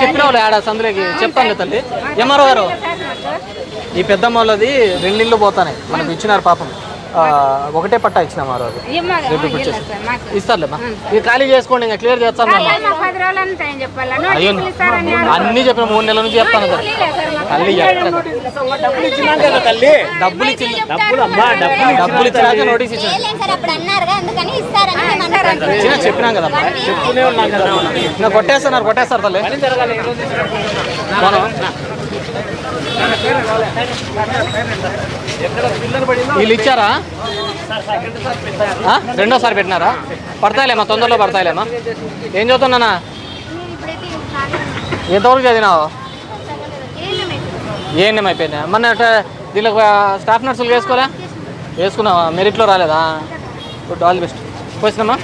చెప్పిన ఆడ సందులోకి చెప్తాను తల్లి. ఎంఆర్ఓ గారు, ఈ పెద్దమ్మ వాళ్ళది 2 ఇళ్ళు పోతాయి మనకు ఇచ్చినారు పాపం. ఒకటే పట్టా ఇచ్చినాం ఆ రోజు. ఇస్తారులేమ్మా, మీరు ఖాళీ చేసుకోండి, ఇంకా క్లియర్ చేస్తాను. అయ్యో అన్నీ చెప్పిన 3 నెలల నుంచి చెప్తాను సార్. తల్లి డబ్బులు ఇచ్చినాక నోటీస్ ఇచ్చిన చెప్పినాం కదా, ఇంకా కొట్టేస్తారు తల్లి. వీళ్ళు ఇచ్చారా? రెండోసారి పెట్టినారా? పడతాయిలేమ్మా, తొందరలో పడతాయిలేమ్మా. ఏం చదువుతున్నానా? ఎంతవరకు చదివినావు? ఏఎన్ఎం అయిపోయిందా? మొన్న దీనికి స్టాఫ్ నర్సులు వేసుకోవాలా? వేసుకున్నావా? మెరిట్లో రాలేదా? Good, all the best. వచ్చినామా?